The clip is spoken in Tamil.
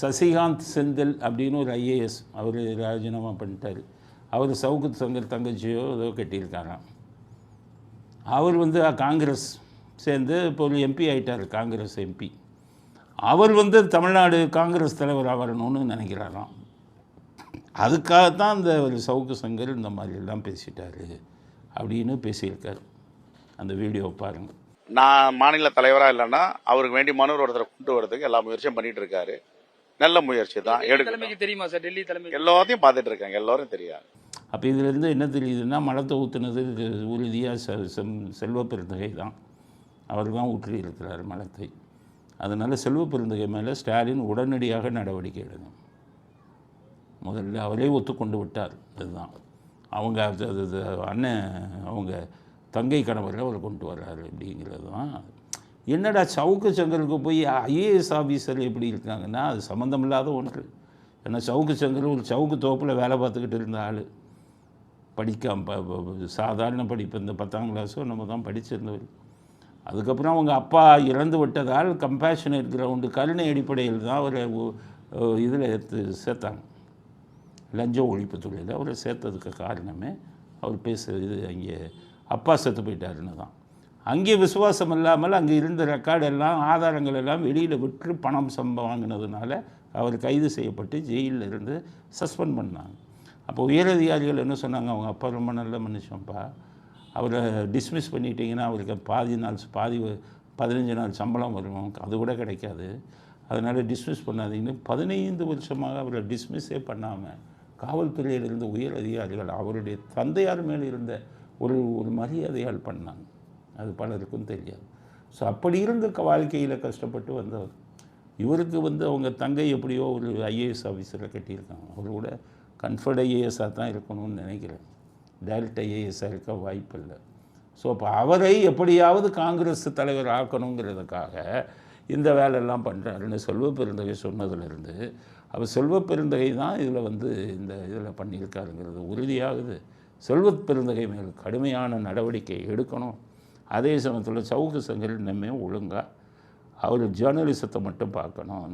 சசிகாந்த் செந்தில் அப்படின்னு ஒரு ஐஏஎஸ் அவர் ராஜினாமா பண்ணிட்டார். அவர் சவுக்கு சங்கர் தங்கச்சியோ ஏதோ கட்டியிருக்காராம். அவர் வந்து காங்கிரஸ் சேர்ந்து இப்போ ஒரு எம்பி ஆகிட்டார், காங்கிரஸ் எம்பி. அவர் வந்து தமிழ்நாடு காங்கிரஸ் தலைவர் வரணும்னு நினைக்கிறாராம். அதுக்காகத்தான் இந்த ஒரு சவுக்கு சங்கர் இந்த மாதிரிலாம் பேசிட்டார் அப்படின்னு பேசியிருக்கார். அந்த வீடியோவை பாருங்கள். நான் மாநில தலைவராக இல்லைன்னா அவருக்கு வேண்டி மனு ஒருத்தரை கொண்டு வரதுக்கு எல்லா முயற்சியும் பண்ணிட்டு இருக்காரு. நல்ல முயற்சி தான். தலைமைக்கு தெரியுமா சார்? டெல்லி தலைமை எல்லாத்தையும் பார்த்துட்டு இருக்காங்க, எல்லாரும் தெரியாது. அப்போ இதிலேருந்து என்ன தெரியுதுன்னா, மலத்தை ஊற்றுனது உறுதியாக செல்வ பெருந்தகை தான். அவர் தான் ஊற்றி இருக்கிறார் மலத்தை. அதனால் செல்வ பெருந்தகை மேலே ஸ்டாலின் உடனடியாக நடவடிக்கை எடுக்கணும். முதல்ல அவரே ஒத்துக்கொண்டு விட்டார். அதுதான் அவங்க அண்ணன் அவங்க தங்கை கணவரை அவர் கொண்டு வர்றாரு அப்படிங்கிறது தான். என்னடா சவுக்கு சங்கருக்கு போய் ஐஏஎஸ் ஆஃபீஸர் எப்படி இருக்காங்கன்னா அது சம்மந்தமில்லாத ஒன்று. ஏன்னா சவுக்கு சங்கர் ஒரு சவுக்கு தோப்பில் வேலை பார்த்துக்கிட்டு இருந்த ஆள், சாதாரண படிப்பு, இந்த 10ஆம் கிளாஸோ நம்ம தான் படிச்சிருந்தவர். அதுக்கப்புறம் அவங்க அப்பா இறந்து விட்டதால் கம்பேஷனேட் கிரவுண்டு கருணை அடிப்படையில் தான் அவரை இதில் சேர்த்தாங்க, லஞ்ச ஒழிப்புத்துறையில் அவரை சேர்த்ததுக்கு காரணமே அவர் இது அங்கே அப்பா செத்து போயிட்டாருன்னு தான். அங்கே விசுவாசம் இல்லாமல் அங்கே இருந்த ரெக்கார்டு எல்லாம் ஆதாரங்கள் எல்லாம் வெளியில் விட்டு பணம் வாங்கினதுனால அவர் கைது செய்யப்பட்டு ஜெயிலில் இருந்து சஸ்பெண்ட் பண்ணாங்க. அப்போ உயரதிகாரிகள் என்ன சொன்னாங்க, அவங்க அப்பா ரொம்ப நல்ல மனுஷன்ப்பா, அவரை டிஸ்மிஸ் பண்ணிட்டீங்கன்னா அவருக்கு பாதி 15 நாள் சம்பளம் வரும், அது கூட கிடைக்காது, அதனால் டிஸ்மிஸ் பண்ணாதீங்கன்னு 15 வருஷமாக அவரை டிஸ்மிஸ்ஸே பண்ணாமல் காவல்துறையில் இருந்த உயர் அதிகாரிகள் அவருடைய தந்தையார் மேலே இருந்த ஒரு மரியாதையால் பண்ணாங்க. அது பலருக்கும் தெரியாது. ஸோ அப்படி இருந்த வாழ்க்கையில் கஷ்டப்பட்டு வந்தவர். இவருக்கு வந்து அவங்க தங்கை எப்படியோ ஒரு ஐஏஎஸ் ஆஃபீஸரை கட்டியிருக்காங்க. அவர் கூட கன்ஃபர்ட் ஐஏஎஸ்ஸாக தான் இருக்கணும்னு நினைக்கிறேன், டைரக்ட் ஐஏஎஸ்ஸாக இருக்க வாய்ப்பு இல்லை. ஸோ அப்போ அவரை எப்படியாவது காங்கிரஸ் தலைவர் ஆக்கணுங்கிறதுக்காக இந்த வேலையெல்லாம் பண்ணுறாருன்னு செல்வ பெருந்தகை சொன்னதுலேருந்து அவர் செல்வ பெருந்தகை தான் இதில் வந்து இந்த இதில் பண்ணியிருக்காருங்கிறது உறுதியாகுது. செல்வ பெருந்தகை மேல் கடுமையான நடவடிக்கை எடுக்கணும். அதே சமயத்தில் சவுக்கு சங்கர் இன்னமே ஒழுங்காக அவர் ஜேர்னலிசத்தை மட்டும் பார்க்கணும்.